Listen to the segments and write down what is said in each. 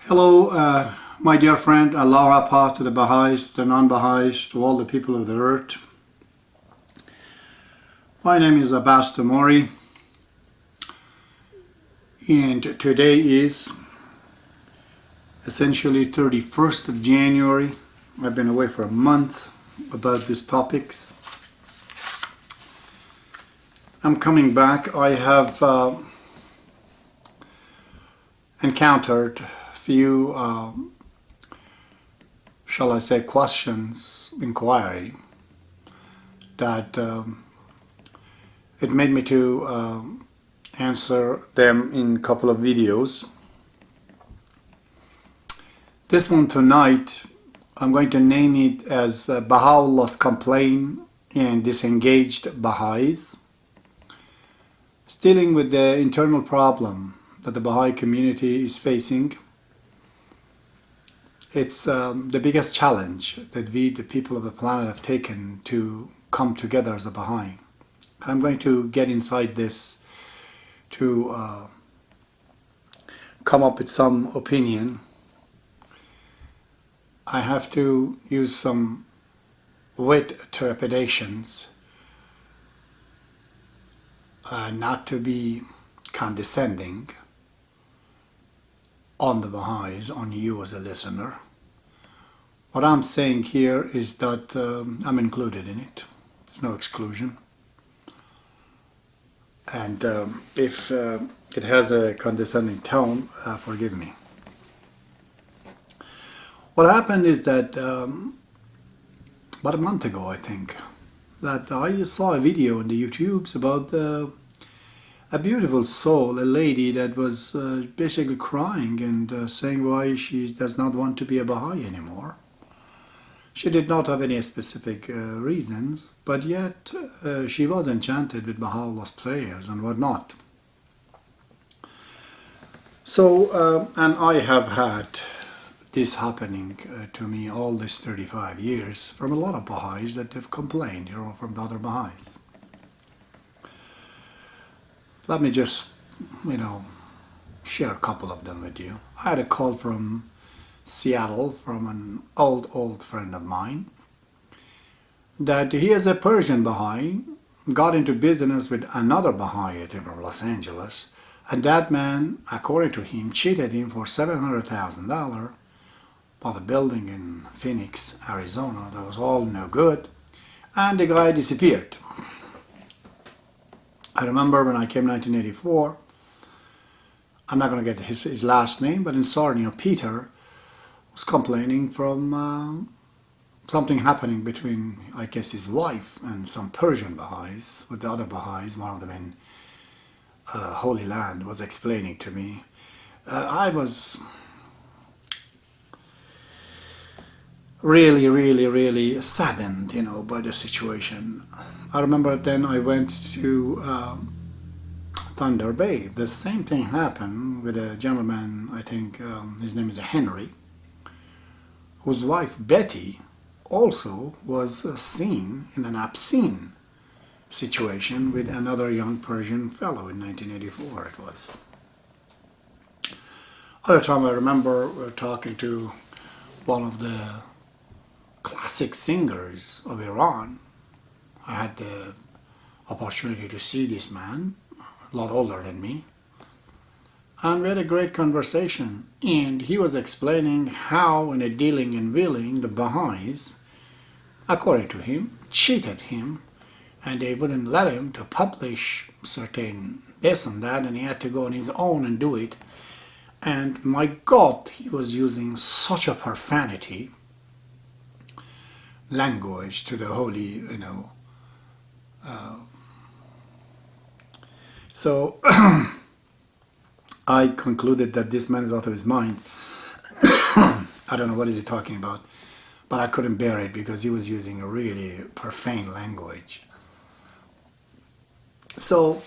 Hello, my dear friend. Aloha to the Baha'is, the non-Baha'is, to all the people of the earth. My name is Abbas Damori, and today is essentially 31st of January. I've been away for a month about these topics. I'm coming back. I have encountered few, shall I say, questions, inquiry, that it made me to answer them in a couple of videos. This one tonight, I'm going to name it as Baha'u'llah's Complaint and Disengaged Baha'is. It's dealing with the internal problem that the Baha'i community is facing. It's the biggest challenge that we, the people of the planet, have taken to come together as a Baha'i. I'm going to get inside this to come up with some opinion. I have to use some with trepidations, not to be condescending on the Baha'is, on you as a listener. What I'm saying here is that I'm included in it. There's no exclusion. And if it has a condescending tone, forgive me. What happened is that about a month ago, I think, that I saw a video on the YouTubes about a beautiful soul, a lady that was basically crying and saying why she does not want to be a Baha'i anymore. She did not have any specific reasons, but yet she was enchanted with Baha'u'llah's prayers and whatnot. So, and I have had this happening to me all these 35 years from a lot of Baha'is that have complained, from the other Baha'is. Let me just, share a couple of them with you. I had a call from Seattle from an old friend of mine that he is a Persian Baha'i, got into business with another Baha'i, I think from Los Angeles, and that man, according to him, cheated him for $700,000, bought a building in Phoenix, Arizona that was all no good, and the guy disappeared. I remember when I came in 1984, I'm not going to get his last name, but in Sarnia, Peter was complaining from something happening between, I guess, his wife and some Persian Baha'is, with the other Baha'is, one of them in Holy Land, was explaining to me. I was really saddened, by the situation. I remember then I went to Thunder Bay. The same thing happened with a gentleman, I think his name is Henry, whose wife Betty also was seen in an obscene situation with another young Persian fellow in 1984 it was. Other time I remember talking to one of the classic singers of Iran. I had the opportunity to see this man, a lot older than me, and we had a great conversation. And he was explaining how, in a dealing and wheeling, the Baha'is, according to him, cheated him, and they wouldn't let him to publish certain this and that, and he had to go on his own and do it. And my God, he was using such a profanity language to the holy, so I concluded that this man is out of his mind. I don't know what is he talking about, but I couldn't bear it because he was using a really profane language. So,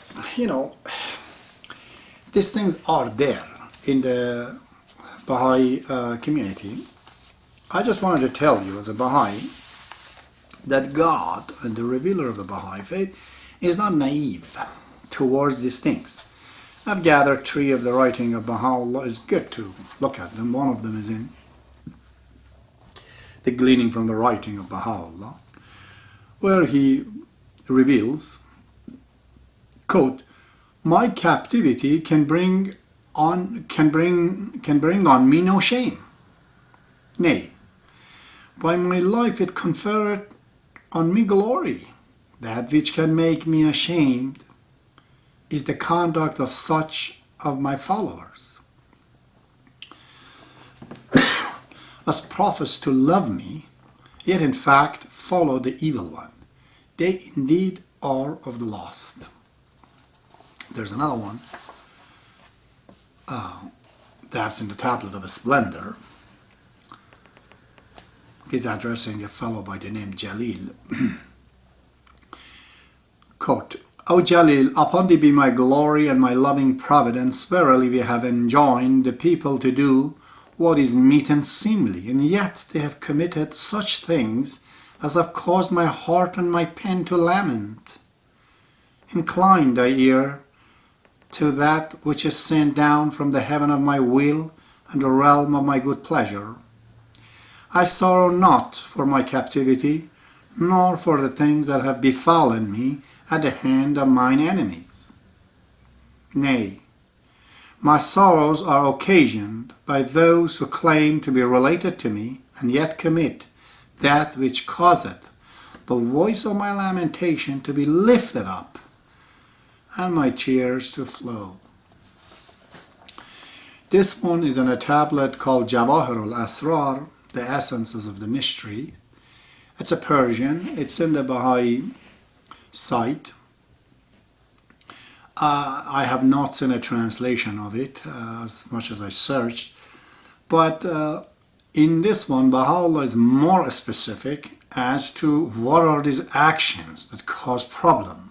these things are there in the Baha'i community. I just wanted to tell you as a Baha'i that God and the revealer of the Baha'i faith is not naive towards these things. I've gathered 3 of the writing of Baha'u'llah. It's good to look at them. One of them is in the gleaning from the writing of Baha'u'llah, where he reveals, quote, "My captivity can bring on me no shame. Nay, by my life it conferreth on me glory. That which can make me ashamed is the conduct of such of my followers, as profess to love me, yet in fact follow the evil one. They indeed are of the lost." There's another one that's in the tablet of a splendor. He's addressing a fellow by the name Jalil. Quote, "O Jalil, upon thee be my glory and my loving providence. Verily we have enjoined the people to do what is meet and seemly, and yet they have committed such things as have caused my heart and my pen to lament. Incline thy ear to that which is sent down from the heaven of my will and the realm of my good pleasure. I sorrow not for my captivity, nor for the things that have befallen me at the hand of mine enemies. Nay, my sorrows are occasioned by those who claim to be related to me, and yet commit that which causeth the voice of my lamentation to be lifted up, and my tears to flow." This one is in a tablet called Jawahirul Asrar, the Essences of the Mystery. It's a Persian. It's in the Baha'i site. I have not seen a translation of it as much as I searched, but in this one Baha'u'llah is more specific as to what are these actions that cause problem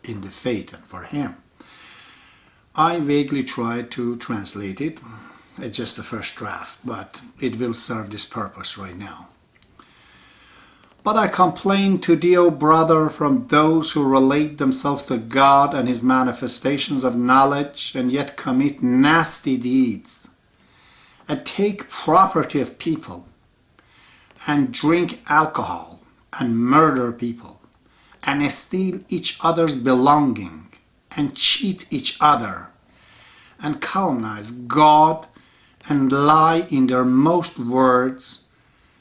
in the faith and for him. I vaguely tried to translate it. It's just the first draft, but it will serve this purpose right now. "But I complain to thee, O brother, from those who relate themselves to God and His manifestations of knowledge, and yet commit nasty deeds, and take property of people, and drink alcohol, and murder people, and steal each other's belonging, and cheat each other, and calumnize God, and lie in their most words,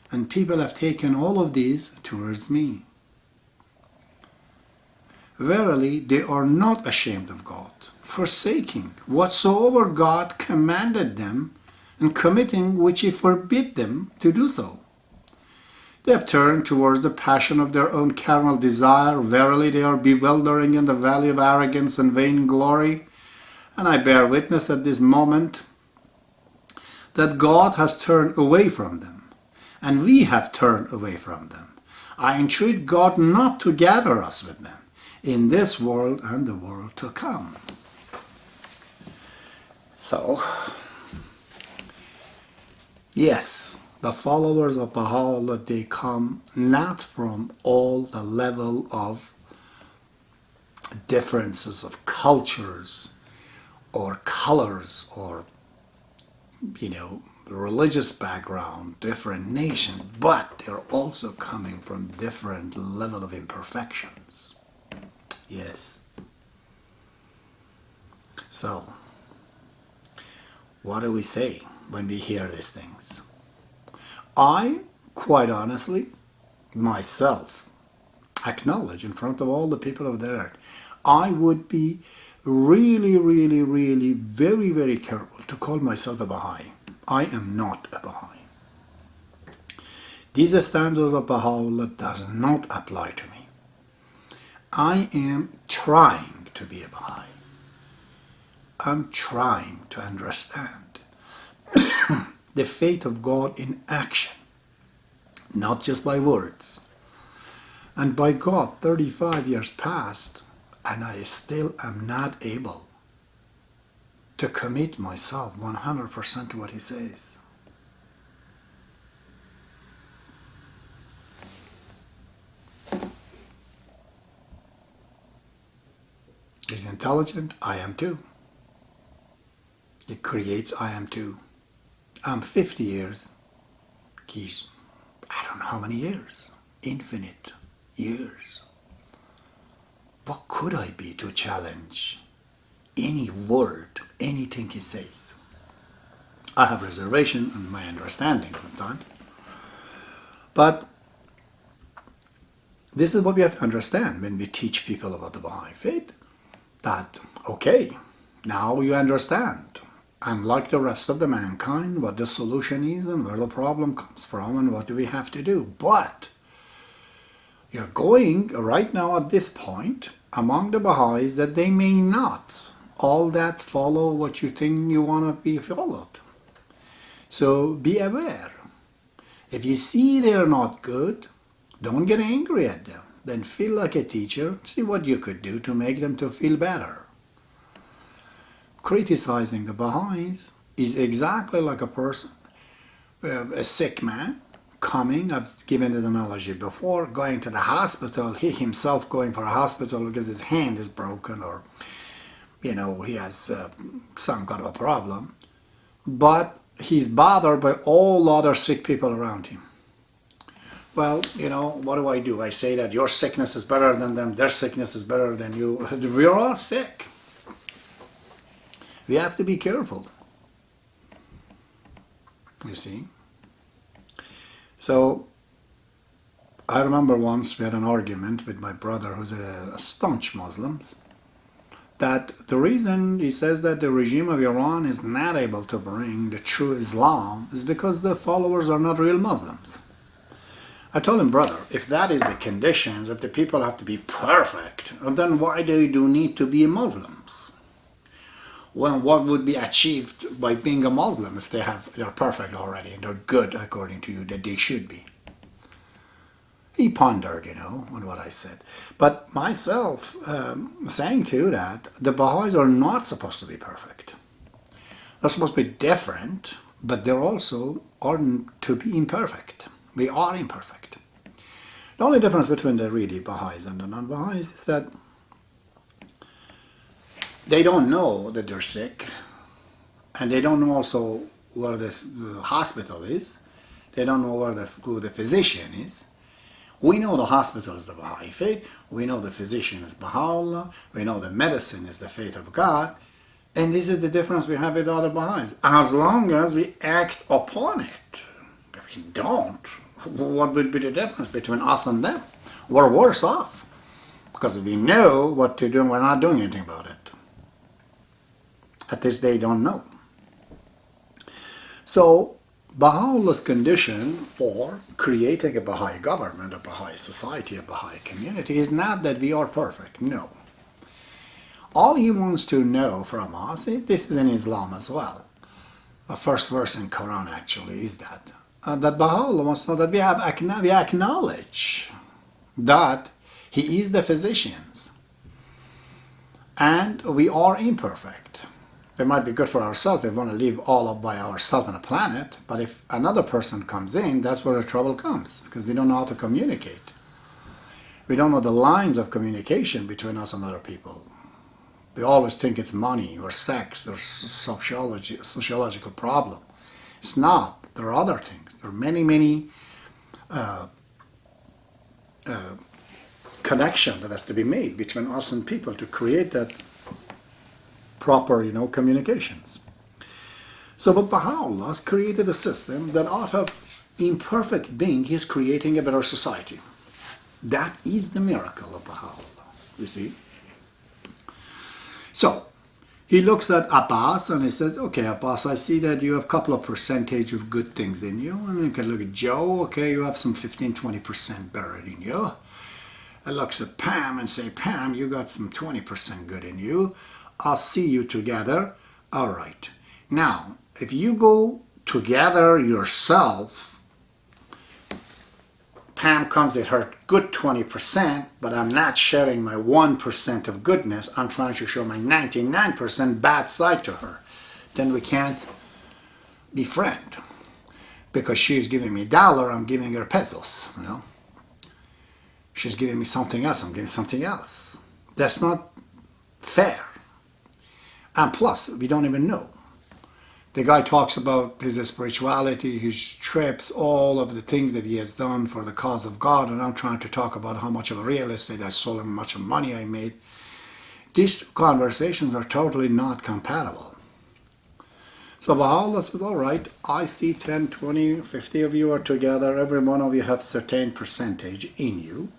and people have taken all of these towards me. Verily, they are not ashamed of God, forsaking whatsoever God commanded them, and committing which He forbid them to do so. They have turned towards the passion of their own carnal desire. Verily, they are bewildering in the valley of arrogance and vainglory. And I bear witness at this moment that God has turned away from them, and we have turned away from them. I entreat God not to gather us with them in this world and the world to come." So, yes, the followers of Baha'u'llah, they come not from all the level of differences of cultures or colors or religious background, different nations, but they're also coming from different level of imperfections. Yes. So, what do we say when we hear these things? I, quite honestly, myself, acknowledge in front of all the people of the earth, I would be really, really, really very, very careful to call myself a Baha'i. I am not a Baha'i. These standards of Baha'u'llah does not apply to me. I am trying to be a Baha'i. I'm trying to understand the faith of God in action, not just by words. And by God, 35 years passed, and I still am not able to commit myself 100% to what He says. He's intelligent, I am too. It creates I am too. I'm 50 years. He's, I don't know how many years. Infinite years. What could I be to challenge any word, anything he says? I have reservation on my understanding sometimes. But this is what we have to understand when we teach people about the Baha'i faith. That, okay, now you understand, unlike the rest of the mankind, what the solution is and where the problem comes from and what do we have to do. But you're going right now at this point among the Baha'is that they may not all that follow what you think you want to be followed. So be aware. If you see they're not good, don't get angry at them. Then feel like a teacher, see what you could do to make them to feel better. Criticizing the Baha'is is exactly like a person, a sick man, coming, I've given this analogy before, going to the hospital, he himself going for a hospital because his hand is broken or, he has some kind of a problem. But he's bothered by all other sick people around him. Well, what do? I say that your sickness is better than them, their sickness is better than you. We're all sick. We have to be careful. You see? So, I remember once we had an argument with my brother who's a staunch Muslim, that the reason he says that the regime of Iran is not able to bring the true Islam is because the followers are not real Muslims. I told him, brother, if that is the conditions, if the people have to be perfect, then why do you need to be Muslims? Well, what would be achieved by being a Muslim if they're perfect already and they're good according to you that they should be? He pondered, on what I said. But myself, saying too that the Baha'is are not supposed to be perfect. They're supposed to be different, but they're also are to be imperfect. We are imperfect. The only difference between the really Baha'is and the non-Baha'is is that they don't know that they're sick, and they don't know also where the hospital is. They don't know who the physician is. We know the hospital is the Baha'i faith. We know the physician is Baha'u'llah. We know the medicine is the faith of God. And this is the difference we have with other Baha'is. As long as we act upon it. If we don't, what would be the difference between us and them? We're worse off. Because we know what to do and we're not doing anything about it. At this they don't know. So, Baha'u'llah's condition for creating a Baha'i government, a Baha'i society, a Baha'i community is not that we are perfect, no. All he wants to know from us, this is in Islam as well. The first verse in Quran actually is that Baha'u'llah wants to know that we acknowledge that he is the physician and we are imperfect. It might be good for ourselves if we want to live all up by ourselves on a planet, but if another person comes in, that's where the trouble comes, because we don't know how to communicate. We don't know the lines of communication between us and other people. We always think it's money or sex or sociological problem. It's not. There are other things. There are many connections that has to be made between us and people to create that proper, communications. So, but Baha'u'llah has created a system that out of imperfect being, he's creating a better society. That is the miracle of Baha'u'llah, you see. So, he looks at Abbas and he says, okay, Abbas, I see that you have a couple of percentage of good things in you. And you can look at Joe, okay, you have some 15-20% buried in you. I looks at Pam and say, Pam, you got some 20% good in you. I'll see you together. All right. Now, if you go together yourself, Pam comes at her good 20%, but I'm not sharing my 1% of goodness. I'm trying to show my 99% bad side to her. Then we can't be friends. Because she's giving me $1, I'm giving her pesos, She's giving me something else, I'm giving something else. That's not fair. And plus, we don't even know. The guy talks about his spirituality, his trips, all of the things that he has done for the cause of God, and I'm trying to talk about how much of real estate I sold and how much of money I made. These conversations are totally not compatible. So Baha'u'llah says, all right, I see 10, 20, 50 of you are together. Every one of you have certain percentage in you.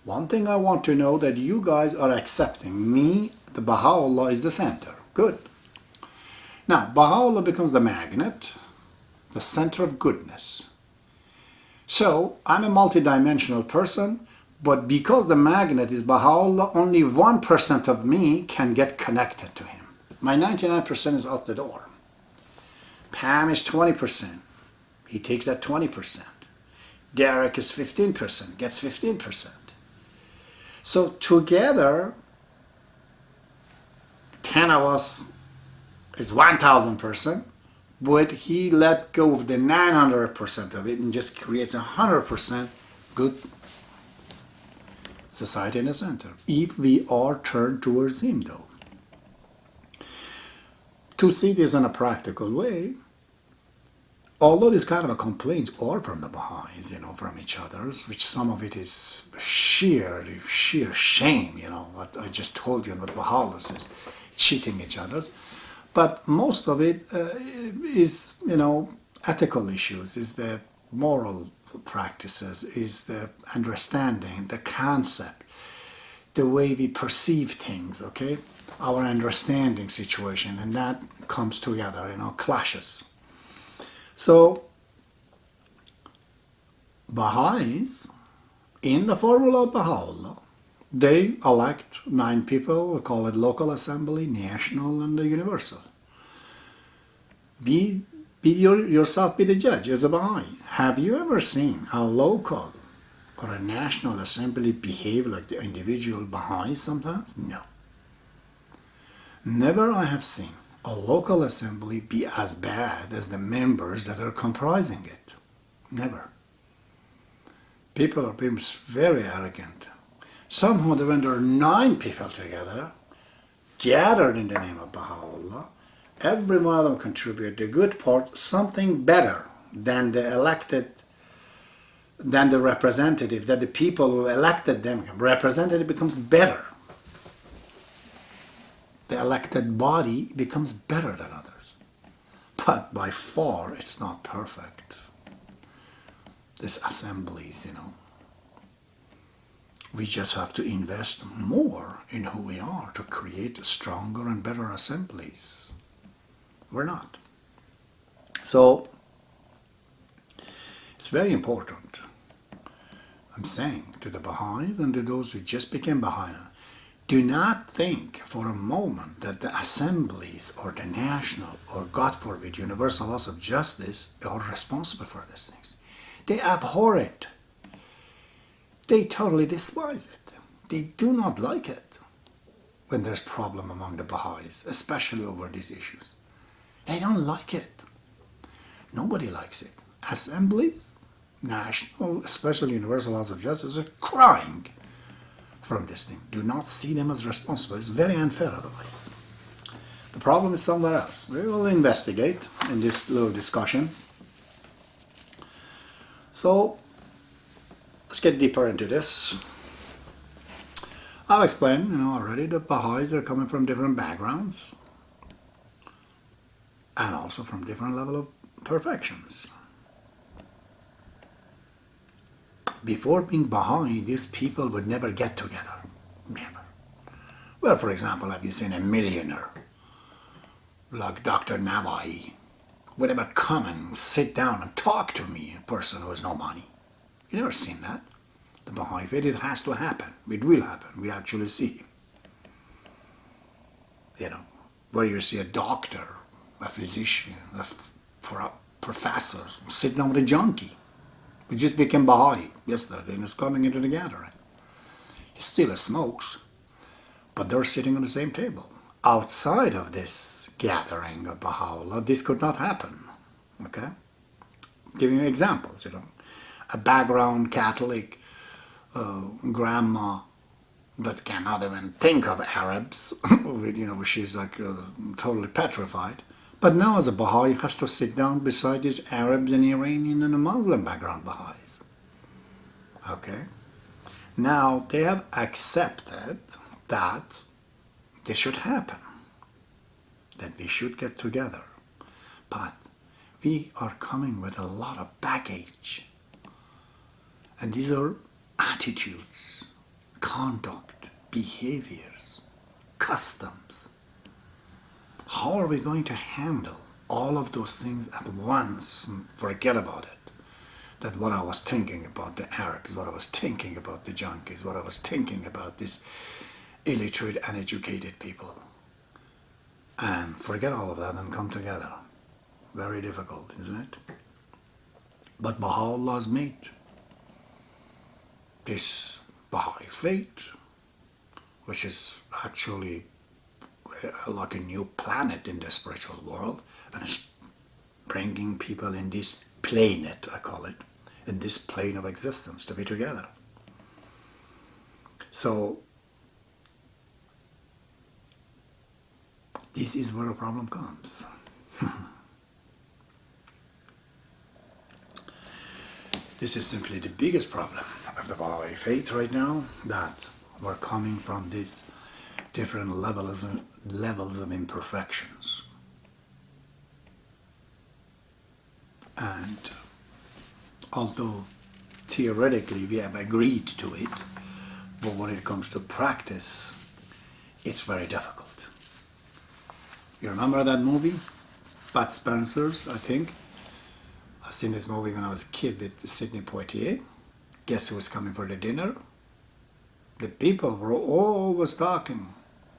One thing I want to know that you guys are accepting me, the Baha'u'llah, is the center. Good. Now, Baha'u'llah becomes the magnet, the center of goodness. So, I'm a multidimensional person, but because the magnet is Baha'u'llah, only 1% of me can get connected to him. My 99% is out the door. Pam is 20%. He takes that 20%. Derek is 15%, gets 15%. So together, 10 of us is 1,000%, but he let go of the 900% of it and just creates 100% good society in the center. If we are turned towards him, though. To see this in a practical way, although this kind of a complaints are from the Baha'is, from each other, which some of it is sheer shame, what I just told you and what Baha'u'llah says, cheating each other. But most of it is, ethical issues, is the moral practices, is the understanding, the concept, the way we perceive things, okay? Our understanding situation, and that comes together, clashes. So, Baha'is, in the formula of Baha'u'llah, they elect 9 people, we call it local assembly, national, and the universal. Yourself be the judge as a Baha'i. Have you ever seen a local or a national assembly behave like the individual Baha'is sometimes? No. Never I have seen a local assembly be as bad as the members that are comprising it. Never. People are being very arrogant. Somehow when there are 9 people together, gathered in the name of Baha'u'llah, every one of them contribute the good part, something better than the elected, than the representative, that the people who elected them, representative becomes better. The elected body becomes better than others. But by far, it's not perfect. These assemblies, we just have to invest more in who we are to create stronger and better assemblies. We're not. So, it's very important. I'm saying to the Baha'is and to those who just became Baha'i, do not think for a moment that the assemblies or the national or, God forbid, universal laws of justice are responsible for these things. They abhor it. They totally despise it. They do not like it when there's problem among the Baha'is, especially over these issues. They don't like it. Nobody likes it. Assemblies, national, especially universal laws of justice, are crying from this thing. Do not see them as responsible. It's very unfair otherwise. The problem is somewhere else. We will investigate in these little discussions. So, let's get deeper into this. I've explained, already that Baha'is are coming from different backgrounds and also from different level of perfections. Before being Baha'i, these people would never get together. Never. Well, for example, have you seen a millionaire like Dr. Nawai would ever come and sit down and talk to me, a person who has no money? You never seen that. The Baha'i faith, it has to happen. It will happen. We actually see him. Where you see a doctor, a physician, a professor sit down with a junkie. We just became Baha'i yesterday and is coming into the gathering. He still smokes, but they're sitting on the same table. Outside of this gathering of Baha'u'llah, this could not happen. Okay? Giving you examples, A background Catholic grandma that cannot even think of Arabs, she's like totally petrified, But now as a Baha'i has to sit down beside these Arabs and Iranian and Muslim background Baha'is. Okay? Now they have accepted that this should happen, that we should get together. But we are coming with a lot of baggage. And these are attitudes, conduct, behaviors, customs. How are we going to handle all of those things at once and forget about it? That what I was thinking about the Arabs, what I was thinking about the junkies, what I was thinking about these illiterate, uneducated people. And forget all of that and come together. Very difficult, isn't it? But Baha'u'llah's made this Baha'i faith, which is actually like a new planet in the spiritual world, and it's bringing people in this planet, I call it, in this plane of existence to be together. So this is where the problem comes. This is simply the biggest problem of the Baha'i faith right now, that we're coming from these different levels of imperfections. And although theoretically we have agreed to it, but when it comes to practice, it's very difficult. You remember that movie? Bud Spencer's, I think. I've seen this movie when I was a kid with Sidney Poitier. Guess who was coming for the dinner? The people were always talking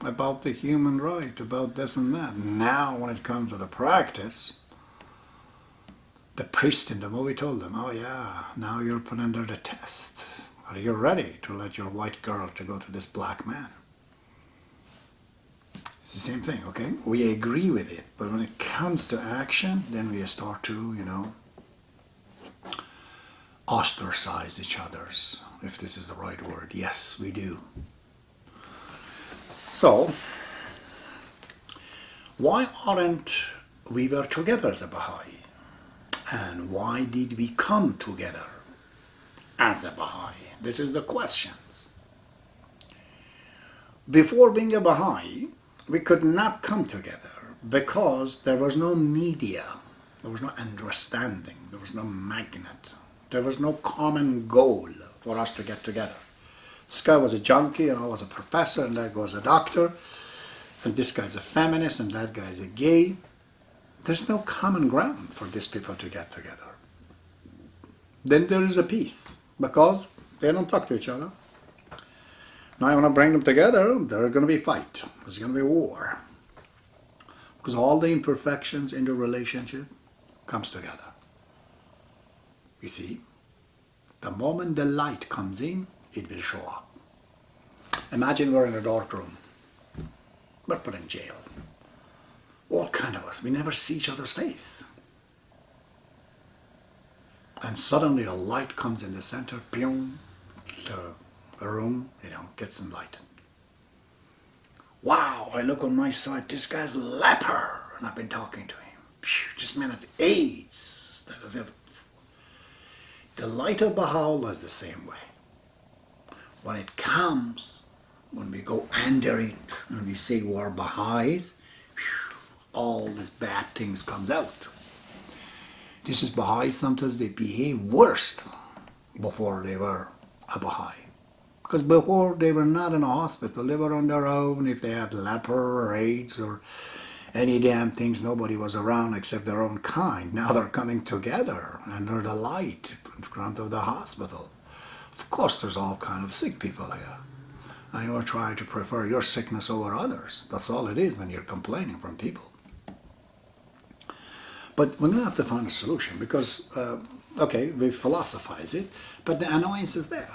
about the human right, about this and that. Now when it comes to the practice, the priest in the movie told them, oh yeah, now you're put under the test. Are you ready to let your white girl to go to this black man? It's the same thing, okay? We agree with it, but when it comes to action, then we start to, ostracize each other's, if this is the right word. Yes, we do. So, why aren't we were together as a Baha'i? And why did we come together as a Baha'i? This is the questions. Before being a Baha'i, we could not come together because there was no media, there was no understanding, there was no magnet, there was no common goal for us to get together. This guy was a junkie and I was a professor and that guy was a doctor, and this guy's a feminist and that guy's a gay. There's no common ground for these people to get together. Then there is a peace, because they don't talk to each other. Now I want to bring them together, there's going to be fight. There's going to be war. Because all the imperfections in the relationship comes together. You see, the moment the light comes in, it will show up. Imagine we're in a dark room. We're put in jail. All kind of us, we never see each other's face. And suddenly a light comes in the center, boom, the room, gets enlightened. Wow, I look on my side, this guy's a leper, and I've been talking to him. Phew, this man has AIDS. That is it. The light of Baha'u'llah is the same way. When it comes, when we go under it, and we say we are Baha'is, all these bad things comes out. This is Baha'i, sometimes they behave worst before they were a Baha'i. Because before they were not in a hospital, they were on their own. If they had leper or AIDS or any damn things, nobody was around except their own kind. Now they're coming together under the light in front of the hospital. Of course there's all kind of sick people here. And you're trying to prefer your sickness over others. That's all it is when you're complaining from people. But we're going to have to find a solution because, we philosophize it, but the annoyance is there.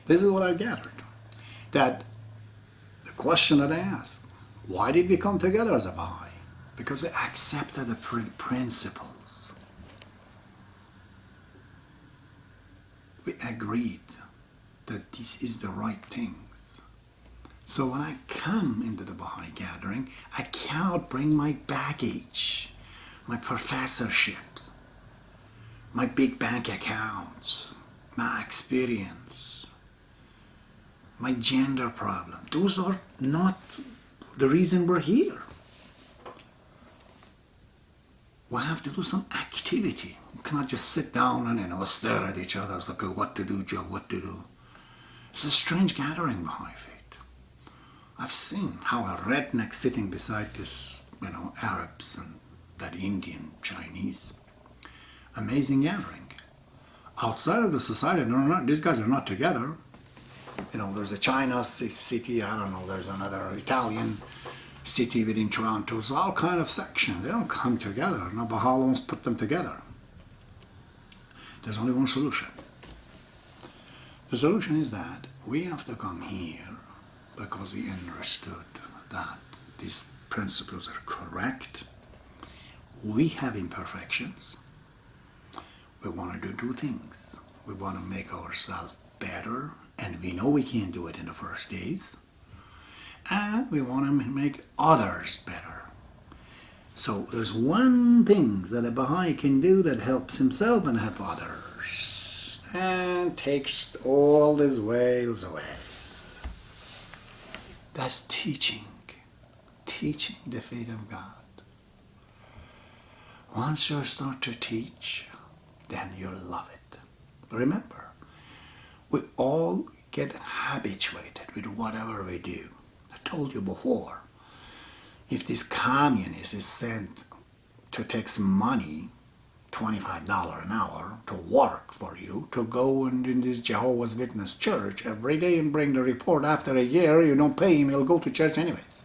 This is what I gathered. That the question that I asked, why did we come together as a Baha'i? Because we accepted the principles. We agreed that this is the right things. So when I come into the Baha'i gathering, I cannot bring my baggage, my professorships, my big bank accounts, my experience, my gender problem. Those are not the reason we're here. We have to do some activity. We cannot just sit down and stare at each other. It's like, what to do, Joe, what to do. It's a strange gathering, Baha'i faith. I've seen how a redneck sitting beside this, Arabs and that Indian, Chinese. Amazing gathering. Outside of the society, these guys are not together. There's a China city, I don't know, there's another Italian city within Toronto. So all kind of sections. They don't come together. Now Baha'ullas put them together. There's only one solution. The solution is that we have to come here because we understood that these principles are correct. We have imperfections. We want to do two things. We want to make ourselves better, and we know we can't do it in the first days. And we want to make others better. So there's one thing that a Baha'i can do that helps himself and help others, and takes all these ways away. That's teaching the faith of God. Once you start to teach, then you'll love it. Remember, we all get habituated with whatever we do. I told you before, if this communist is sent to take some money, $25 an hour, to work for you, to go and in this Jehovah's Witness church every day and bring the report, after a year you don't pay him, he'll go to church anyways.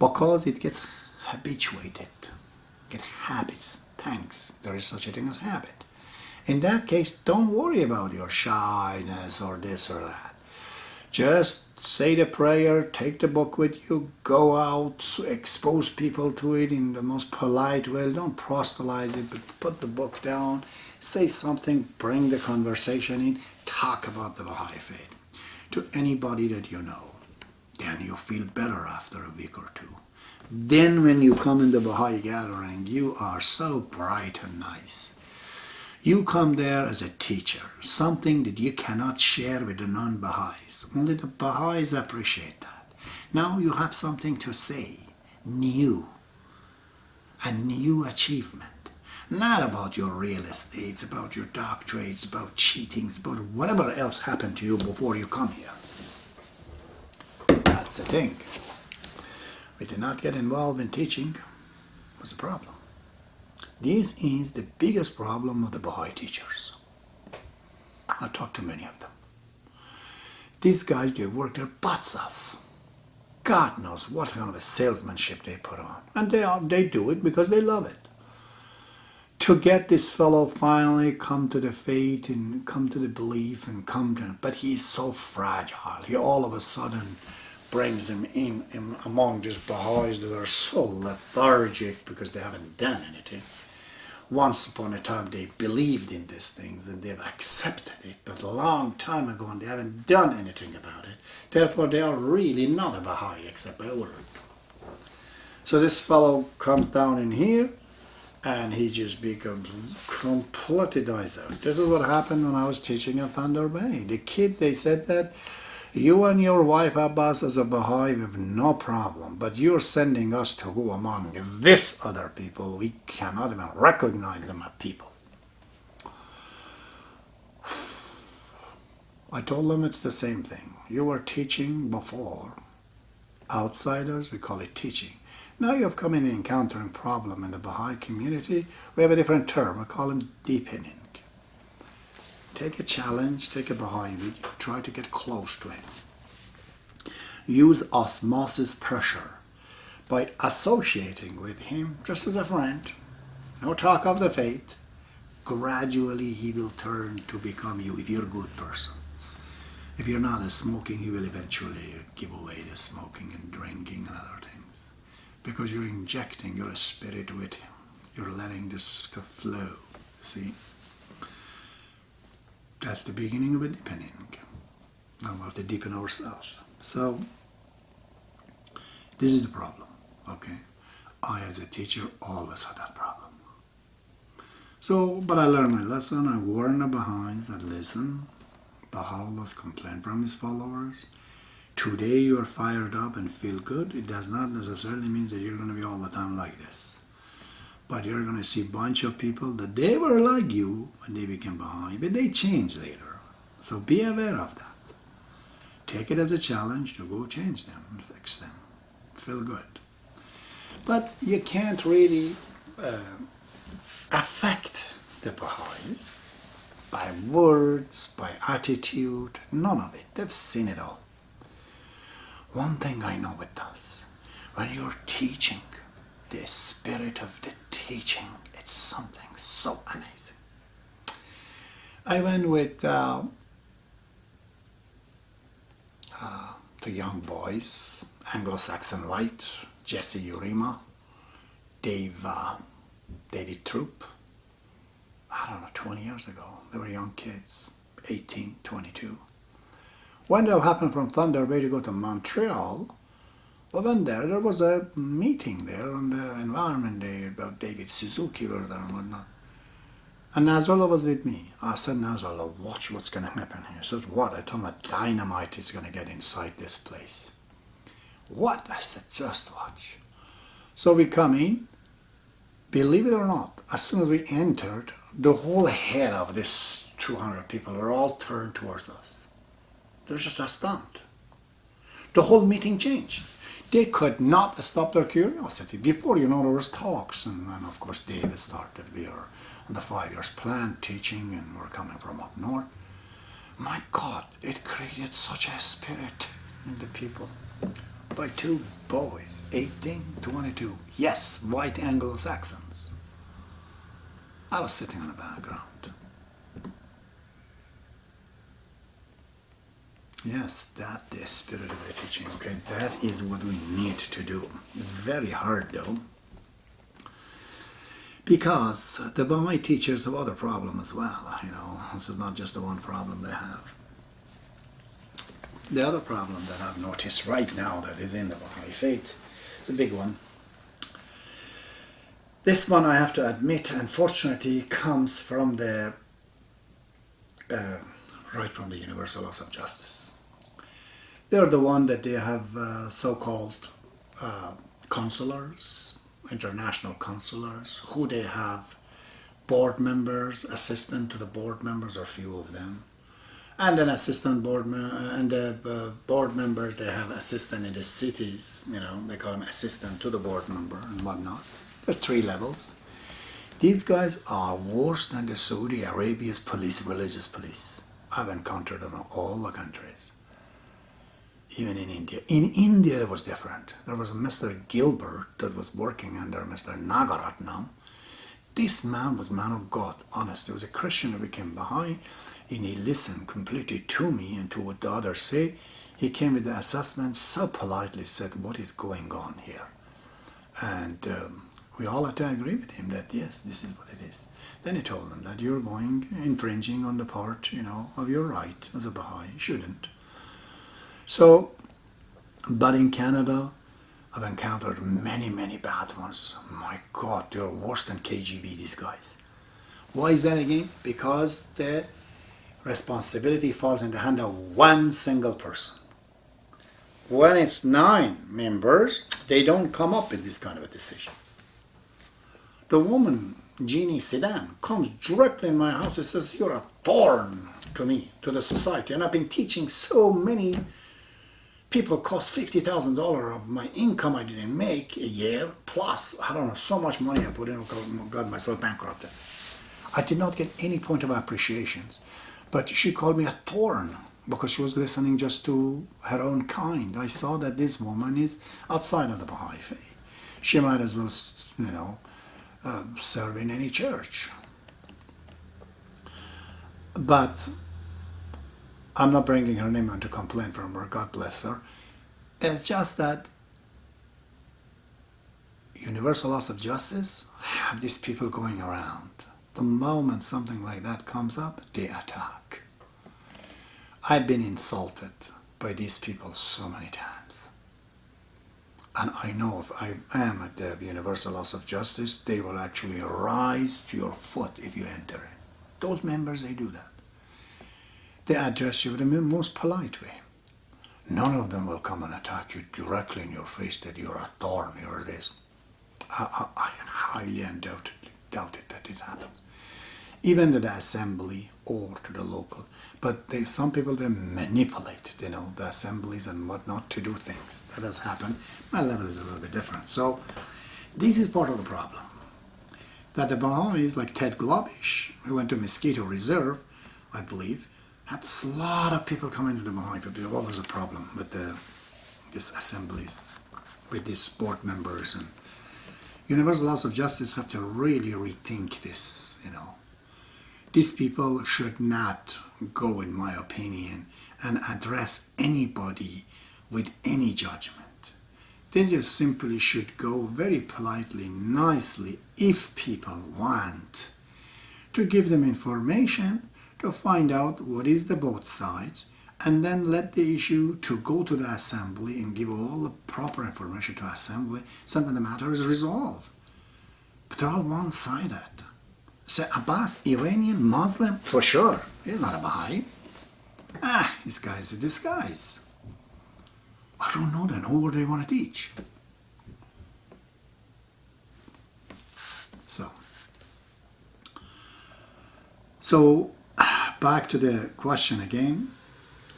Because it gets habituated, get habits. Thanks, there is such a thing as habit. In that case, don't worry about your shyness or this or that. Just say the prayer, take the book with you, go out, expose people to it in the most polite way. Don't proselytize it, but put the book down, say something, bring the conversation in, talk about the Baha'i faith to anybody that you know. Then you feel better after a week or two. Then when you come in the Baha'i gathering, you are so bright and nice. You come there as a teacher, something that you cannot share with the non-Baha'is. Only the Baha'is appreciate that. Now you have something to say, new, a new achievement. Not about your real estates, about your doctorates, about cheatings, about whatever else happened to you before you come here. That's the thing. We did not get involved in teaching. What's the problem? This is the biggest problem of the Baha'i teachers. I've talked to many of them. These guys, they work their butts off. God knows what kind of a salesmanship they put on. And they do it because they love it. To get this fellow finally come to the faith and come to the belief and but he is so fragile. He all of a sudden brings him in among these Baha'is that are so lethargic because they haven't done anything. Once upon a time they believed in these things and they've accepted it, but a long time ago and they haven't done anything about it. Therefore they are really not a Baha'i except by word. So this fellow comes down in here and he just becomes completely dies out. This is what happened when I was teaching at Thunder Bay. The kids, they said that you and your wife Abbas as a Baha'i have no problem, but you're sending us to who among this other people? We cannot even recognize them as people. I told them it's the same thing. You were teaching before. Outsiders, we call it teaching. Now you've come in encountering problem in the Baha'i community. We have a different term. We call them deepening. Take a challenge, take a Baha'i with you, try to get close to him. Use osmosis pressure by associating with him just as a friend. No talk of the faith. Gradually he will turn to become you if you're a good person. If you're not a smoking, he will eventually give away the smoking and drinking and other things. Because you're injecting your spirit with him. You're letting this to flow, see? That's the beginning of a deepening. Now we have to deepen ourselves. So this is the problem, okay? I, as a teacher, always had that problem. So, but I learned my lesson. I warned the Baha'is that, listen, Baha'u'llah's complaint from his followers. Today you are fired up and feel good. It does not necessarily mean that you're going to be all the time like this. But you're going to see a bunch of people that they were like you when they became Baha'i, but they changed later. So be aware of that. Take it as a challenge to go change them and fix them. Feel good. But you can't really affect the Baha'is by words, by attitude, none of it. They've seen it all. One thing I know it does, when you're teaching, the spirit of the teaching, it's something so amazing. I went with the young boys, Anglo-Saxon White, Jesse Urema, David Troop, I don't know, 20 years ago. They were young kids, 18, 22. When they happened from Thunder Bay to go to Montreal, well, when there was a meeting there on the Environment Day about David Suzuki were there and whatnot. And Nasrallah was with me. I said, Nasrallah, watch what's going to happen here. He says, what? I told him that dynamite is going to get inside this place. What? I said, just watch. So we come in. Believe it or not, as soon as we entered, the whole head of this 200 people were all turned towards us. They were just astounded. The whole meeting changed. They could not stop their curiosity. Before, there was talks, and of course David started. We are on the 5 years plan teaching, and we're coming from up north. My God, it created such a spirit in the people. By two boys, 18, 22. Yes, white Anglo-Saxons. I was sitting on the background. Yes, that's the spirit of the teaching, okay? That is what we need to do. It's very hard, though, because the Baha'i teachers have other problems as well, This is not just the one problem they have. The other problem that I've noticed right now that is in the Baha'i faith is a big one. This one, I have to admit, unfortunately, comes from the right from the universal laws of justice. They're the one that they have so-called consulars, international consulars, who they have board members, assistant to the board members, or few of them. And an assistant board and the board members, they have assistant in the cities, they call them assistant to the board member and whatnot. There are 3 levels. These guys are worse than the Saudi Arabia's police, religious police. I've encountered them in all the countries. Even in India. In India it was different. There was a Mr. Gilbert that was working under Mr. Nagaratnam. This man was man of God, honest. He was a Christian who became Baha'i. And he listened completely to me and to what the others say. He came with the assessment, so politely said, what is going on here? And we all had to agree with him that, yes, this is what it is. Then he told them that you're infringing on the part, of your right as a Baha'i. You shouldn't. So, but in Canada, I've encountered many, many bad ones. My God, they're worse than KGB, these guys. Why is that again? Because the responsibility falls in the hand of one single person. When it's 9 members, they don't come up with this kind of decisions. The woman, Jeannie Sedan, comes directly in my house and says, you're a thorn to me, to the society. And I've been teaching so many people, cost $50,000 of my income I didn't make a year, plus, I don't know, so much money I put in, got myself bankrupted. I did not get any point of appreciations. But she called me a thorn because she was listening just to her own kind. I saw that this woman is outside of the Baha'i faith. She might as well, serve in any church. But I'm not bringing her name into complaint from her, God bless her. It's just that universal laws of justice have these people going around. The moment something like that comes up, they attack. I've been insulted by these people so many times. And I know if I am at the Universal Laws of Justice, they will actually rise to your foot if you enter it. Those members, they do that. They address you with the most polite way. None of them will come and attack you directly in your face that you're a thorn, you're this. I highly undoubtedly doubt it that it happens. Even to the assembly or to the local. But some people, they manipulate, the assemblies and whatnot to do things. That has happened. My level is a little bit different. So this is part of the problem. That the Baha'is, like Ted Globish, who went to Mosquito Reserve, I believe, had a lot of people come into the Baha'i. But there was always a problem with these assemblies, with these board members. And Universal Laws of Justice have to really rethink this, These people should not go, in my opinion, and address anybody with any judgment. They just simply should go very politely, nicely, if people want, to give them information, to find out what is the both sides, and then let the issue to go to the assembly and give all the proper information to assembly, so that the matter is resolved. But they're all one-sided. So Abbas, Iranian, Muslim, for sure. He's not a Baha'i. This guy's a disguise. I don't know then, who do they want to teach? So back to the question again.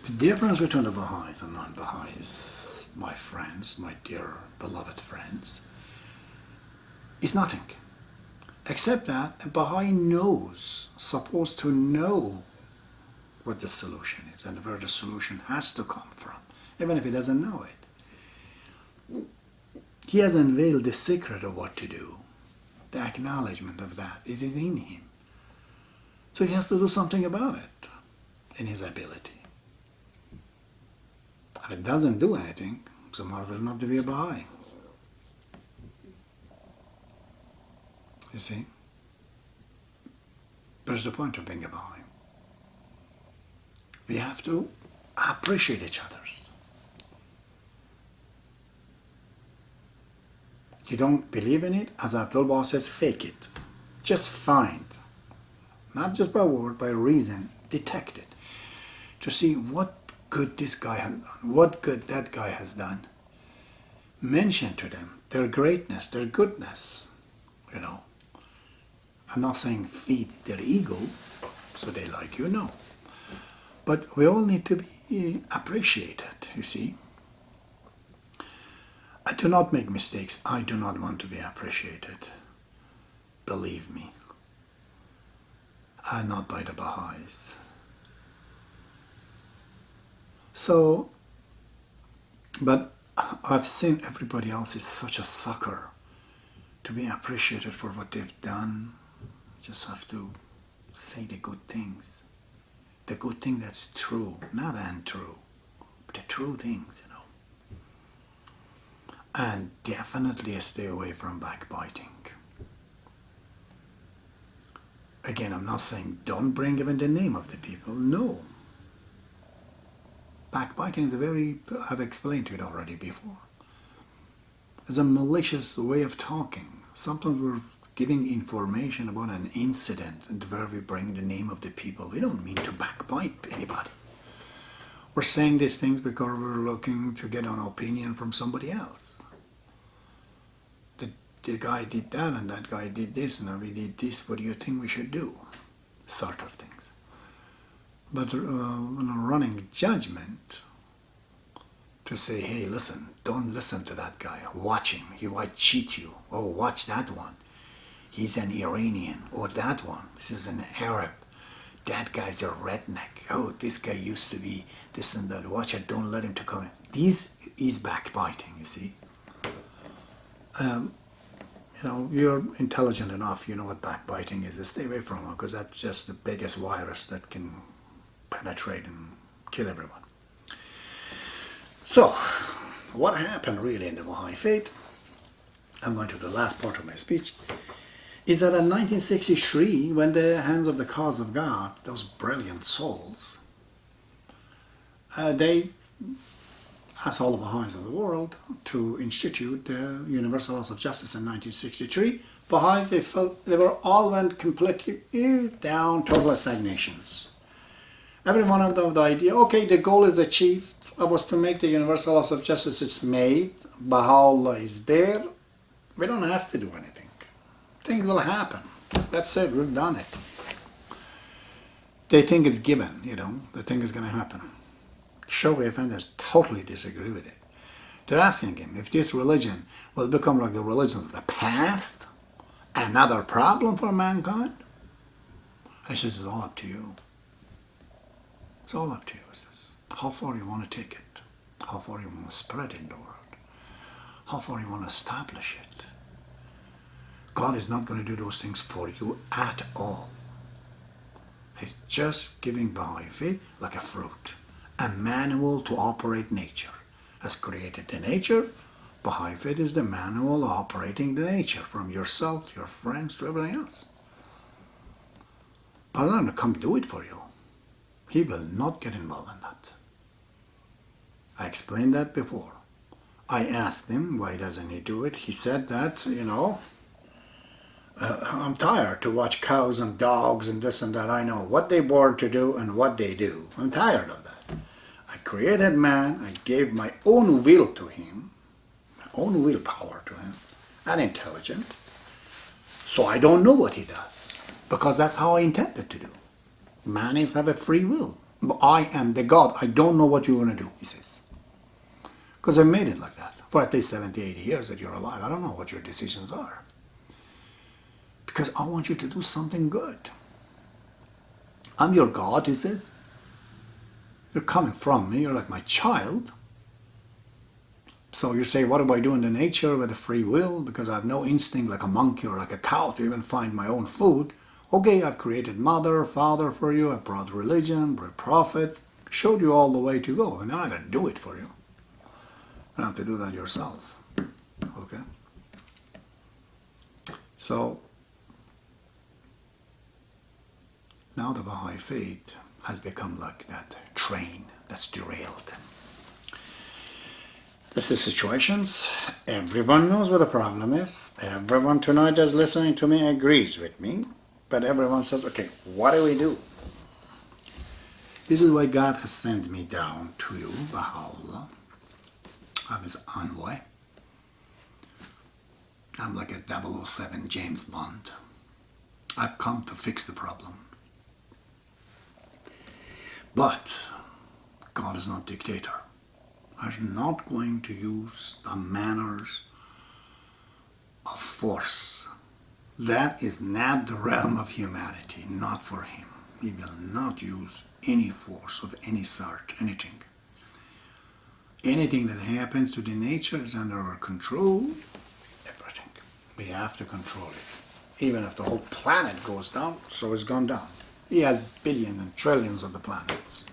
The difference between the Baha'is and non-Baha'is, my friends, my dear beloved friends, is nothing. Except that a Baha'i supposed to know what the solution is and where the solution has to come from, even if he doesn't know it. He has unveiled the secret of what to do. The acknowledgement of that is in him. So he has to do something about it in his ability. If it doesn't do anything, so might as well not to be a Baha'i. You see? There's the point of being a Baha'i. We have to appreciate each other. You don't believe in it, as Abdul says, fake it. Just find, not just by word, by reason, detect it. To see what good this guy has done, what good that guy has done. Mention to them their greatness, their goodness, I'm not saying feed their ego so they like you, no. But we all need to be appreciated, you see. I do not make mistakes. I do not want to be appreciated. Believe me. I'm not by the Baha'is. So, but I've seen everybody else is such a sucker to be appreciated for what they've done. Just have to say the good things. The good thing that's true, not untrue, but the true things, And definitely stay away from backbiting. Again, I'm not saying don't bring even the name of the people, no. Backbiting is I've explained to it already before. It's a malicious way of talking. Sometimes we're giving information about an incident and where we bring the name of the people. We don't mean to backbite anybody. We're saying these things because we're looking to get an opinion from somebody else. The guy did that and that guy did this and we did this. What do you think we should do? Sort of things. But when I'm running judgment, to say, hey, listen, don't listen to that guy. Watch him. He might cheat you. Oh, watch that one. He's an Iranian. Or that one. This is an Arab. That guy's a redneck. Oh, this guy used to be this and that. Watch it. Don't let him to come in. This is backbiting, you see. You're intelligent enough. You know what backbiting is. Stay away from it because that's just the biggest virus that can penetrate and kill everyone. So, what happened really in the Baha'i faith, I'm going to the last part of my speech, is that in 1963, when the hands of the cause of God, those brilliant souls, they asked all the Baha'is of the world to institute the Universal Laws of Justice in 1963. Baha'is, they felt they were all went completely down, total stagnations. Every one of them with the idea, okay, the goal is achieved. I was to make the Universal Laws of Justice, it's made. Baha'u'llah is there. We don't have to do anything. Things will happen. That's it, we've done it. They think it's given, they think it's going to happen. Shoghi Effendis totally disagree with it. They're asking him if this religion will become like the religions of the past, another problem for mankind. He says, it's all up to you. It's all up to you, he says. How far you want to take it? How far you want to spread it in the world? How far you want to establish it? God is not going to do those things for you at all. He's just giving Baha'i faith like a fruit, a manual to operate nature. Has created the nature. Baha'i faith is the manual operating the nature, from yourself to your friends to everything else. But I'm not going to come do it for you. He will not get involved in that. I explained that before. I asked him why doesn't he do it. He said that, I'm tired to watch cows and dogs and this and that. I know what they born to do and what they do. I'm tired of that. I created man. I gave my own will to him, my own willpower to him, and intelligent. So I don't know what he does, because that's how I intended to do. Man is have a free will. But I am the God. I don't know what you're going to do, he says. Because I made it like that. For at least 70, 80 years that you're alive, I don't know what your decisions are. Because I want you to do something good. I'm your God, he says. You're coming from me, you're like my child. So you say, what do I do in the nature with a free will? Because I have no instinct like a monkey or like a cow to even find my own food. Okay, I've created mother, father for you, I brought religion, brought prophets, showed you all the way to go, and now I'm going to do it for you. You don't have to do that yourself. Okay? So, now the Baha'i faith has become like that train that's derailed. This is situations. Everyone knows what the problem is. Everyone tonight that's listening to me agrees with me. But everyone says, okay, what do we do? This is why God has sent me down to you, Baha'u'llah. I'm his envoy. I'm like a 007 James Bond. I've come to fix the problem. But God is not dictator. He's not going to use the manners of force. That is not the realm of humanity, not for him. He will not use any force of any sort, anything. Anything that happens to the nature is under our control. Everything. We have to control it. Even if the whole planet goes down, so it's gone down. He has billions and trillions of the planets.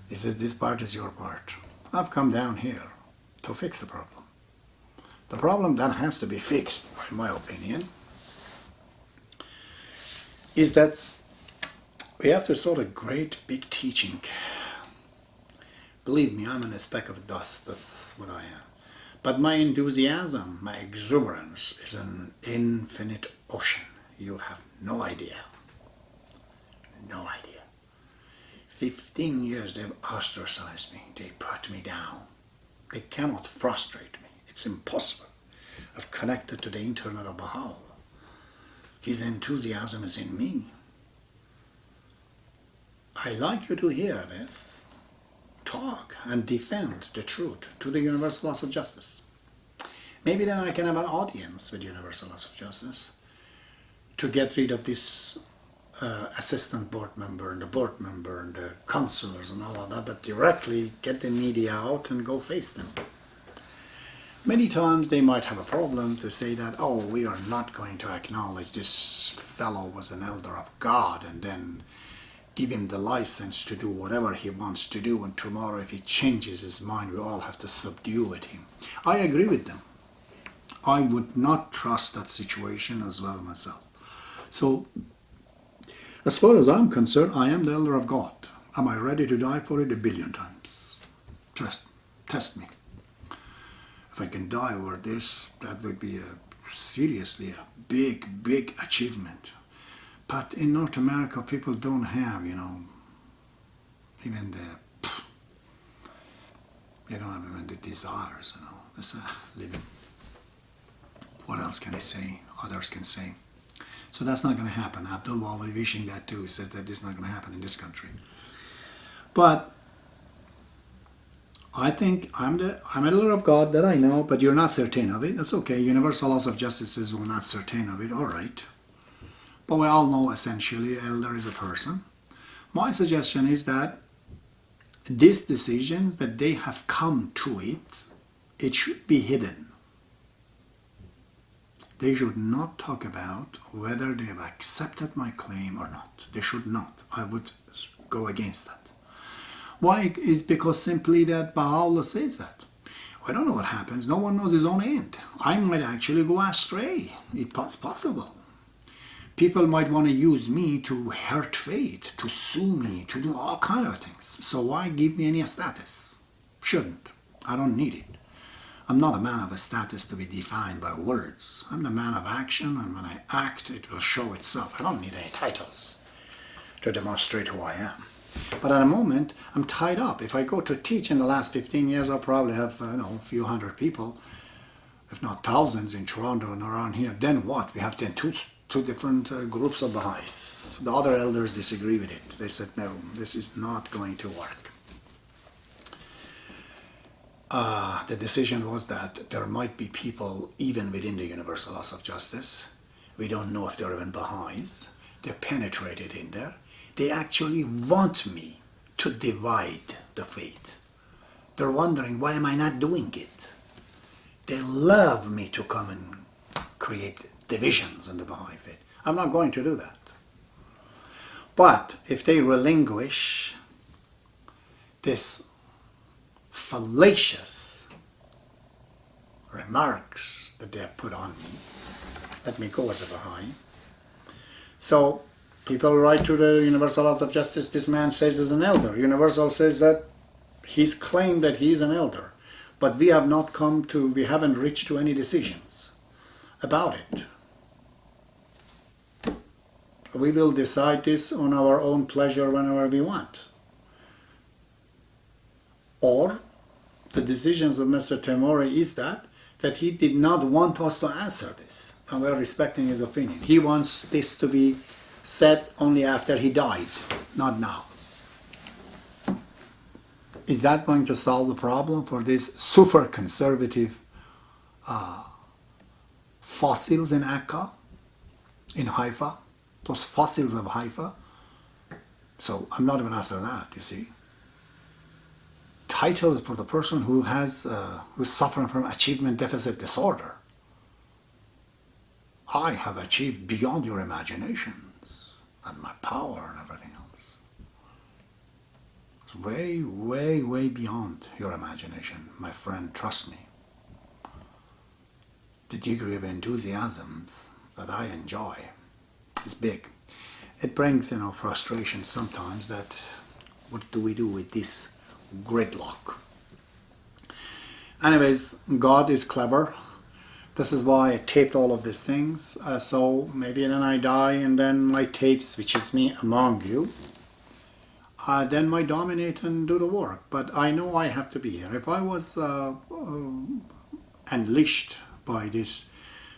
He says, this part is your part. I've come down here to fix the problem. The problem that has to be fixed, in my opinion, is that we have to sort of great big teaching. Believe me, I'm in a speck of dust, that's what I am. But my enthusiasm, my exuberance is an infinite ocean. You have no idea. No idea. 15 years they've ostracized me. They put me down. They cannot frustrate me. It's impossible. I've connected to the internet of Baha'u'llah. His enthusiasm is in me. I like you to hear this. Talk and defend the truth to the universal laws of justice. Maybe then I can have an audience with universal laws of justice to get rid of this assistant board member and the board member and the counselors and all of that, but directly get the media out and go face them. Many times they might have a problem to say that, oh, we are not going to acknowledge this fellow was an elder of God and then give him the license to do whatever he wants to do, and tomorrow if he changes his mind we all have to subdue at him. I agree with them. I would not trust that situation as well myself. So, as far as I'm concerned, I am the elder of God. Am I ready to die for it? 1 billion times. Just test me. If I can die over this, that would be seriously a big, big achievement. But in North America, people don't have, even they don't have even the desires, It's living. What else can I say? Others can say. So that's not going to happen. Abdullah will be wishing that too. He said that this is not going to happen in this country. But I think I'm a elder of God, that I know, but you're not certain of it. That's okay. Universal laws of justice is we're not certain of it. All right. But we all know essentially elder is a person. My suggestion is that these decisions that they have come to it should be hidden. They should not talk about whether they have accepted my claim or not. They should not. I would go against that. Why? Is because simply that Baha'u'llah says that. I don't know what happens. No one knows his own end. I might actually go astray. It's possible. People might want to use me to hurt faith, to sue me, to do all kinds of things. So why give me any status? Shouldn't. I don't need it. I'm not a man of a status to be defined by words. I'm the man of action, and when I act, it will show itself. I don't need any titles to demonstrate who I am. But at the moment, I'm tied up. If I go to teach in the last 15 years, I'll probably have a few hundred people, if not thousands, in Toronto and around here. Then what? We have then two different groups of Baha'is. The other elders disagree with it. They said, no, this is not going to work. The decision was that there might be people even within the universal laws of justice. We don't know if they're even Baha'is. They're penetrated in there. They actually want me to divide the faith. They're wondering, why am I not doing it? They love me to come and create divisions in the Baha'i faith. I'm not going to do that. But if they relinquish this fallacious remarks that they have put on me, let me go as a Baha'i. So people write to the Universal Laws of Justice, this man says he's an elder. Universal says that he's claimed that he's an elder. But we haven't reached to any decisions about it. We will decide this on our own pleasure whenever we want. Or the decisions of Mr. Temori is that he did not want us to answer this. And we're respecting his opinion. He wants this to be said only after he died, not now. Is that going to solve the problem for these super conservative fossils in Akka, in Haifa? Those fossils of Haifa? So I'm not even after that, you see. Title is for the person who's suffering from achievement deficit disorder. I have achieved beyond your imaginations and my power and everything else. It's way, way, way beyond your imagination, my friend, trust me. The degree of enthusiasms that I enjoy is big. It brings, frustration sometimes that what do we do with this gridlock? Anyways, God is clever. This is why I taped all of these things. So maybe then I die and then my tapes, which is me among you, then might dominate and do the work. But I know I have to be here. If I was unleashed by this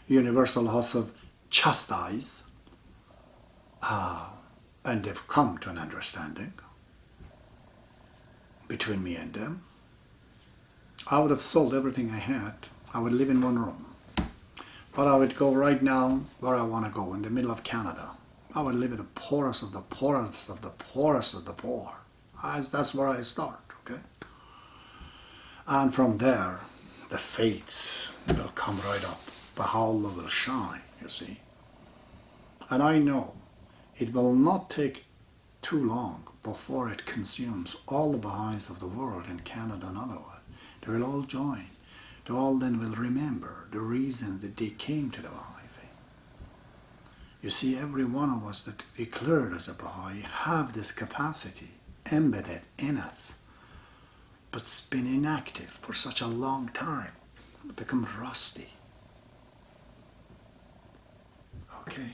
universal laws of chastise, and they've come to an understanding between me and them, I would have sold everything I had. I would live in one room. But I would go right now where I want to go, in the middle of Canada. I would live in the poorest of the poorest of the poorest of the poor. That's where I start, okay? And from there, the faith will come right up. Baha'u'llah will shine, you see. And I know it will not take too long before it consumes all the Baha'is of the world in Canada and otherwise. They will all join. They all then will remember the reason that they came to the Baha'i faith. You see, every one of us that declared as a Baha'i have this capacity embedded in us but it's been inactive for such a long time. It becomes rusty. Okay.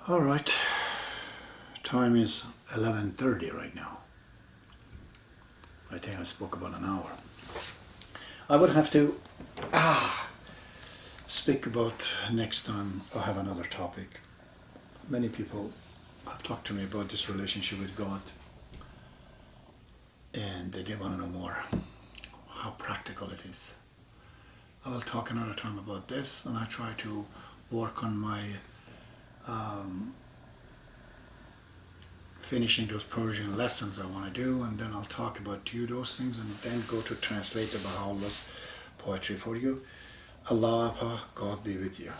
All right. Time is 11:30 right now. I think I spoke about an hour. I would have to speak about next time. I'll have another topic. Many people have talked to me about this relationship with God, and they want to know more, how practical it is. I will talk another time about this, and I try to work on my finishing those Persian lessons I want to do, and then I'll talk about to you those things, and then go to translate the Baha'u'llah's poetry for you. Allah, God be with you.